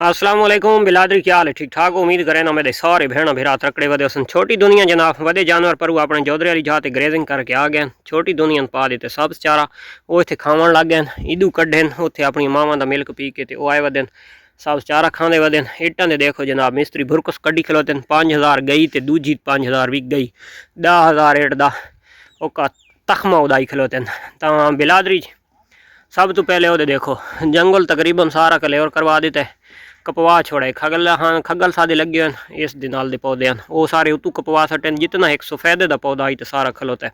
अस्सलाम वालेकुम बिलादरी, क्या हाल है? ठीक ठाक उम्मीद करें ना मेरे सारे भेड़ भरा तकड़े वधे सन। छोटी दुनिया जनाब वधे जानवर पर अपने जोधरे वाली जाते ग्रेजिंग करके आ गए। छोटी दुनिया पा दिते सब चारा वो इतने खावन लग गए। ईदू कड्ढे उत्थे अपनी मावां का मिल्क पी के वो आए वधे सब चारा खाते वधे। इट्टां दे देखो जनाब मिस्त्री भुरकस कड्डी खलोते 5000 गई तो दूजी 5000 विक गई। 10,000 इट का ओका तखमा उदाई खलोते। तो बिलादरी सब तो पहले वो देखो जंगल तकरीबन सारा कलेवर करवा दिते। कपवा छोड़े खगल, हाँ खगल सादे लगे हैं इस नाल दे पौधे हैं वो सारे उतू कपवा सटे। जितना एक सफेदे का पौधा आई तो सारा खलोता है।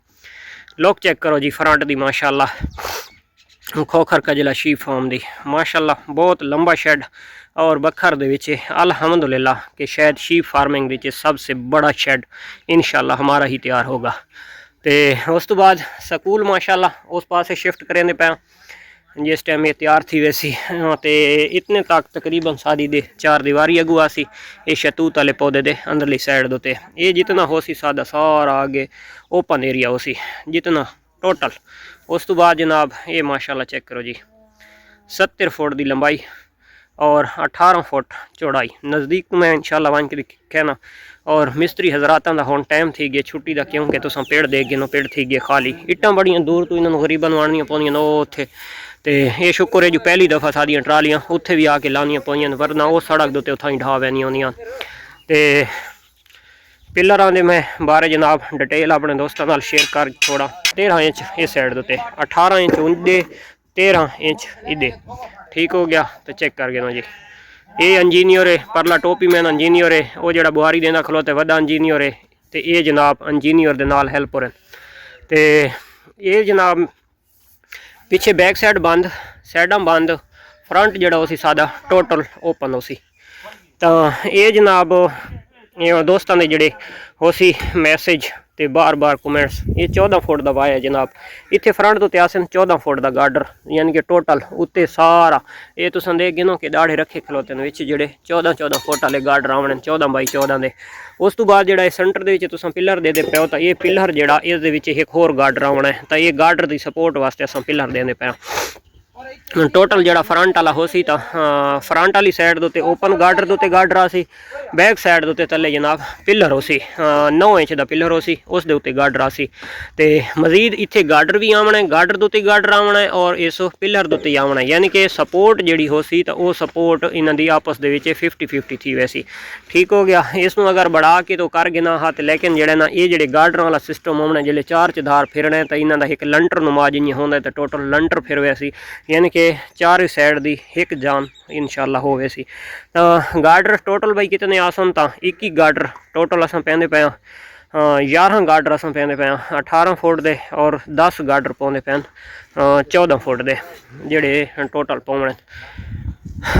लोग चेक करो जी फ्रंट दी माशाल्लाह खोखर कजला शी फार्म दी माशाल्लाह बहुत लंबा शेड और बखर दे विच अल्हम्दुलिल्लाह कि शायद शीप फार्मिंग विच सबसे बड़ा शेड इंशाल्लाह हमारा ही तैयार होगा। तो उस तो बाद स्कूल माशाल्लाह उस पासे शिफ्ट करें पे जिस टाइम ये तैयार थी वैसी तो इतने तक तकरीबन सादी दे 4 दीवारी अगू आसी ये शतूत वाले पौधे दे अंदरली साइड दोते ये जितना हो सी सादा सारा आगे ओपन एरिया हो सी जितना टोटल। उस तो बाद जनाब ये माशाल्लाह चेक करो जी 70 फुट की लंबाई और 18 फुट चौड़ाई नज़दीक में इंशाल्लाह वन के कहना। और मिस्त्री हजरात का हुण टाइम थी गया छुट्टी का क्योंकि तुम पेड़ दे गए पेड़ थी गए खाली इट्टां बड़ियां दूर तो इन्होंने गरीबन वाणियां पौंदियां वो उत्थे। तो ये शुक्र है जो पहली दफ़ा सादियां ट्रालियां उत्थे भी आके लानियां पौंदियां वरना वो सड़क दे उत्ते उत्थां ही ढा पैंदियां होंदियां। तो पिलरां दे मैं बारे जनाब डिटेल अपने दोस्तों नाल शेयर कर छोड़ा। 13 इंच इस साइड दे उत्ते 18 इंच उंदे 13 इंच इदे ठीक हो गया। तो चेक कर गए जी ये इंजीनियर है परला टोपी मैन इंजीनियर है वो जरा बुहारी देना खलोते वड्डा इंजीनियर है। तो ये जनाब इंजीनियर दे नाल हेल्पर है। तो ये जनाब पिछे बैक साइड बंद साइडा बंद फ्रंट जड़ा उसी सादा टोटल ओपन हो सी। तो ये जनाब ये दोस्तों ने जड़े हो सी मैसेज तो बार बार कमेंट्स ये 14 फुट का वाया जनाब इतने फ्रंट तो त्यासन 14 फुट का गार्डर यानी कि टोटल उत्ते सारा ये तुम देख गिनो कि दाढ़े रखे खलोते हैं जोड़े 14 फुट वाले गार्डर आवने 14 बाई 14 के। उस तो बाद जो सेंटर के पिलर दे पे हो तो ये पिलर जोड़ा इस एक होर गार्डर आवना है। तो ये गार्डर की सपोर्ट वास्ते अस पिलर देने पे टोटल जड़ा फ्रंट वाला हो सी। तो फ्रंट वाली साइड दे ओपन गार्डर दे गार्डर आ सी बैक साइड दे तले जनाब पिलर हो सी 9 इंच का पिलर हो सी उस दे उत्ते गार्डर आ सी। तो मजीद इत्थे गार्डर भी आवना है गार्डर दे गार्डर आवना है और इस पिलर दे आवना है यानी कि सपोर्ट जी हो सी तो वो सपोर्ट इन्हों की आपस के 50-50 थी वैसी ठीक हो गया। इसनों अगर बढ़ा के तो कर गिना हा तो लेकिन जड़े ना ये जोड़े गार्डर वाला सिस्टम आना जिले 4 च धार फिरना तो इन्हों का एक लंटर नुमा जियां होंगे तो टोटल लंटर फिर वैसी यानी कि 4 साइड की एक जान इंशाल्लाह हो वैसी। तो गार्डर टोटल बई कितने आसन तो 21 गार्डर टोटल अस पेंदे पे 11 गार्डर अस पेंदे पे 18 फुट दे और 10 गार्डर पाते पे 14 फुट दे जेड़े टोटल पाने।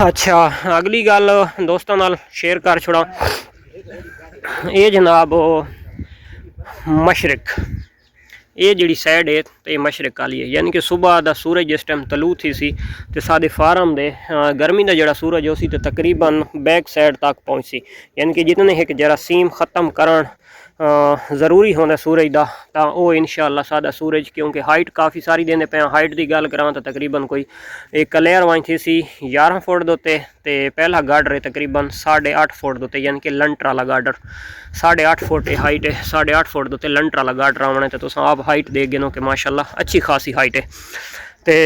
अच्छा अगली गल दोस्तों नाल शेयर कर छोड़ा ये जनाब मशरक ये जी साइड है तो ये मशरक वाली है यानी कि सुबह का सूरज जिस टाइम तलू थी सी तो साढ़े फार्म दे गर्मी का जोड़ा सूरज हो सी तो तकरीबन बैक साइड तक पहुँच सी यानी कि जितने एक जरासीम ख़त्म करन ज़रूरी होना सूरज का तो वो इंशाल्लाह सादा सूरज क्योंकि हाइट काफ़ी सारी देने पे हाइट की गल करा तो तकरीबन कोई एक कलेयर वाई थी सी 11 फुट दोते तो पहला गार्डर है तकरीबन 8.5 फुट दोते यानी कि लंटर वाला गार्डर 8.5 फुट हाइट है 8.5 फुट दोते लंटर वाला गार्डर आना है। तो तुम आप हाइट देख गिनो कि माशाल्लाह अच्छी खासी हाइट है। तो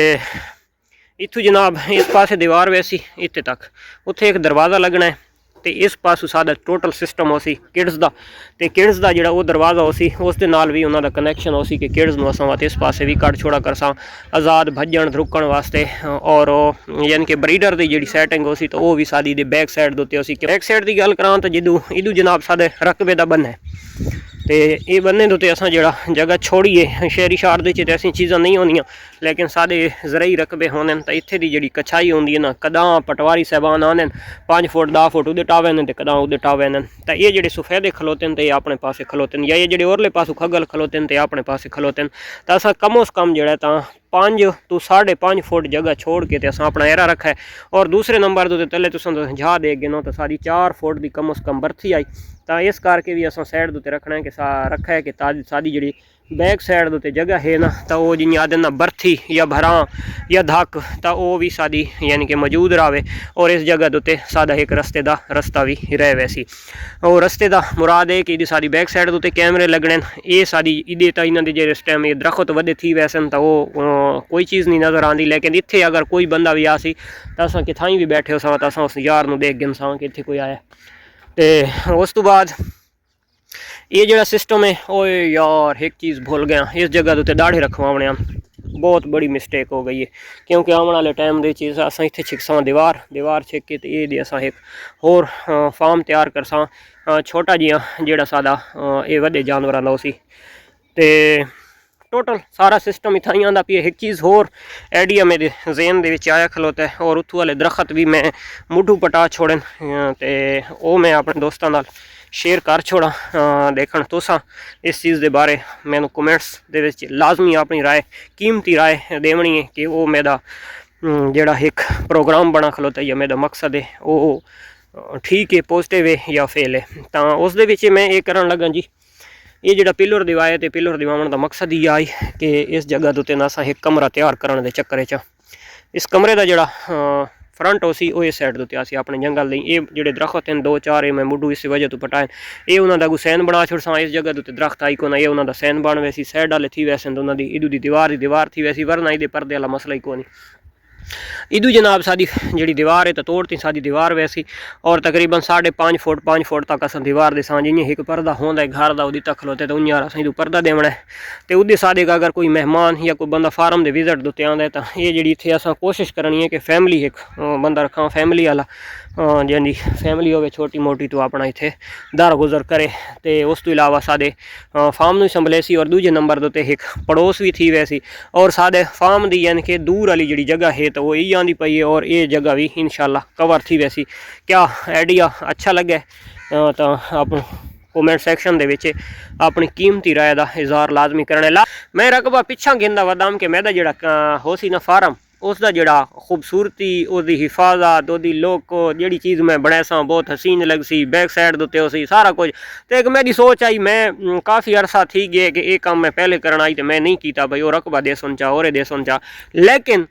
इतों जनाब इस पासे दीवार वैसी इतने तक उत्थे एक दरवाज़ा लगना है तो इस पासों सादा टोटल सिस्टम हो सी किड्स का तो किड्स का जोड़ा वो दरवाज़ा हो सी उस दे नाल भी उन्होंने कनैक्शन हो सी कि किड्स में असा इस पासे भी कट छोड़ा कर सा आज़ाद भजन रुकण वास्ते। और यानी कि ब्रीडर की जी सैटिंग हो सी तो वह भी सादी दे बैक साइड दोते हो सी बैक साइड की गल करा तो जिदू इदू जनाब सादे रकबे का बन है तो ये बन्ने दोते असा जड़ा जगह छोड़िए शहरी शार के ऐसी चीज़ा नहीं होंदियां लेकिन सादे जरई रकबे होने तो इत्थे दी जी कछाई होंदी है ना कदा पटवारी साहबान आने 5 फुट 10 फुट उदे टावे ने तो कदा उदे टावे ने। तो ये जोड़े सफेदे खलोते हैं तो ये अपने पासे खलोते हैं या ये जोड़े ओरले पासों खगल खलोते हैं तो अपने पासे खलोते हैं। तो असा कम उस कम जोड़ा तो 5 तो 5.5 फुट जगह छोड़ के असा अपना एरा रखा है। और दूसरे नंबर दे तले तुम जा दे गिनो तो सारी 4 फुट की कम उस कम बरथी आई तो इस करके भी असा साइड उत्ते रखना है कि रखा है कि सादी जी बैक साइड के उत्ते जगह है ना तो वो जियां आदि ना बरथी या भरा या धक तो वो भी सादी यानी कि मौजूद रहे। और इस जगह के उत्ते सादा एक रस्ते का रस्ता भी रहे वैसी। और रस्ते का मुराद है कि साड़ी बैक साइड के उत्ते कैमरे लगने ये साड़ी इदे तो इन्हों के जिस टाइम ये दरख्त वधे थी वैसे तो वो कोई चीज़ नहीं नज़र आती। लेकिन इत्थे अगर कोई बंदा भी आसी तो अस किथाई भी बैठे हो तो अस उस यार में देख गए सा कि इत्थे कोई आया। तो उस तो बाद ये जो सिस्टम है ओ यार एक चीज़ भूल गया, इस जगह उत्ते दाढ़े रखवाने बहुत बड़ी मिसटेक हो गई है। क्योंकि आने वाले टाइम के चीज़ अस इतने छिकसा दीवार छिक के ये अस एक होर फार्म तैयार करसा छोटा जिहा जोड़ा सादा ये वड्डे जानवरों का सी। तो टोटल सारा सिस्टम इतना ही आंदा पी। एक चीज़ होर आइडिया मेरे जेन दे आया खलोता है और उत्थों वाले दरख्त भी मैं मुठू पटा छोड़न तो वो मैं अपने दोस्तों नाल शेयर कर छोड़ा। देखन तुसा इस चीज़ के बारे मैनू कमेंट्स दे लाजमी अपनी राय कीमती राय देवनी है कि वो मेरा जोड़ा एक प्रोग्राम बना खलोता है या मेरा मकसद है वो ठीक है पॉजिटिव है या फेल है। तो उस दे विच मैं ये करन लगा जी ये जो पिलर दिवाया तो पिलर दिवाने का मकसद ही आई कि इस जगह उत्ते ना असा एक कमरा तैयार करने के चक्कर च इस कमरे का जोड़ा फ्रंट हो सी वो इस साइड उत्ते आसी अपने जंगल ये जोड़े दरख्त हैं 2-4 मैं मुडू इस वजह तो पटाए ये उन्होंने गुसैन बना छोड़सा। इस जगह उत्ते दरख्त आई को ये उन्होंने सैन बन वैसी साइड वाले थी वैसे तो उन्होंने इदू की दीवार थी वैसी वरना ये पर्दे वाला मसला ही को नहीं। इदू जनाब साड़ी जी दीवार है तो तोड़ती साड़ी दीवार वैसी और तकरीबन 5.5 फुट तक अस दीवार दे सां जियां एक पर्दा होंदा है घर का उदी तक खलोते तो उन्यार असें पर्दा देवना है। तो उदे सादे का अगर कोई मेहमान या कोई बंदा फार्म के विजिट उत्ते आंदा है तो ये जी इतने अस कोशिश करनी है कि फैमिली एक बंदा रखा फैमिली वाला जी फैमिली हो छोटी मोटी तो अपना इतने दर गुजर करे। तो उस तो इलावा सादे फार्म में संभले सी और दूजे नंबर के उत्ते एक पड़ोस भी थी वैसी और सादे फार्म की यानी कि दूर वाली जी जगह है तो वो यही आँदी पई है और ये जगह भी इंशाल्लाह कवर थी वैसी। क्या आइडिया अच्छा लगे तो आप कमेंट सैक्शन दे विच अपनी कीमती राय का इजहार लाजमी करने ला। मैं रकबा पिछा गिनदा वदाम कि मैं जोड़ा हो सी ना फार्म उसका जोड़ा खूबसूरती उसकी हिफाजत उसकी लोक जी चीज़ मैं बनाया सा बहुत हसीन लग सी बैक साइड के उत्ते हो सी सारा कुछ। तो एक मेरी सोच आई मैं काफ़ी अरसा थी गए कि ये काम मैं पहले करना आई तो मैं नहीं किया भाई वो रकबा दे सुन चा और दे सुन चा। लेकिन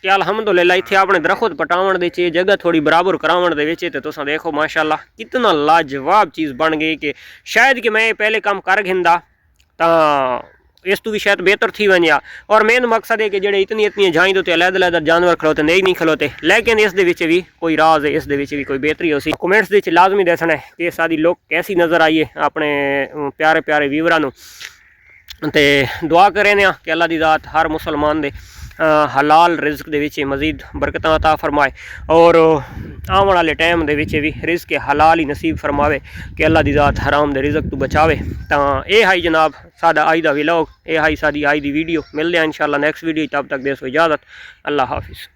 कि अल्हम्दुलिल्लाह इतने अपने दरख्त पटावन दे जगह थोड़ी बराबर करावन दे तो तुम देखो माशाल्लाह कितना लाजवाब चीज़ बन गई कि शायद कि मैं पहले काम कर गिंदा तो इस तो भी शायद बेहतर थी वनिया। और मेन मकसद है कि जेडे इतनी झाई तो अलग अलग जानवर खलोते नहीं खलोते लेकिन इस भी कोई राज है इस भी कोई बेहतरी हो सी। कमेंट्स के लाजमी दसना है कि सारी लोग कैसी नज़र आई है अपने प्यारे प्यारे व्यूवरां नूं। ते दुआ करें कि अल्लाह दी ज़ात हर मुसलमान दे हलाल रिज़्क दे विच मज़ीद बरकत अता फरमाए और आने वाले टाइम दे विच भी रिज़्क हलाल ही नसीब फरमावे कि अल्लाह दी ज़ात हराम दे रिज़्क तो बचावे। तो ये हाई जनाब सादा आई दा व्लॉग ये हाई सादी आई दी वीडियो मिलते हैं इंशाल्लाह नेक्स्ट वीडियो तब तक दे सो इजाज़त अल्लाह हाफिज़।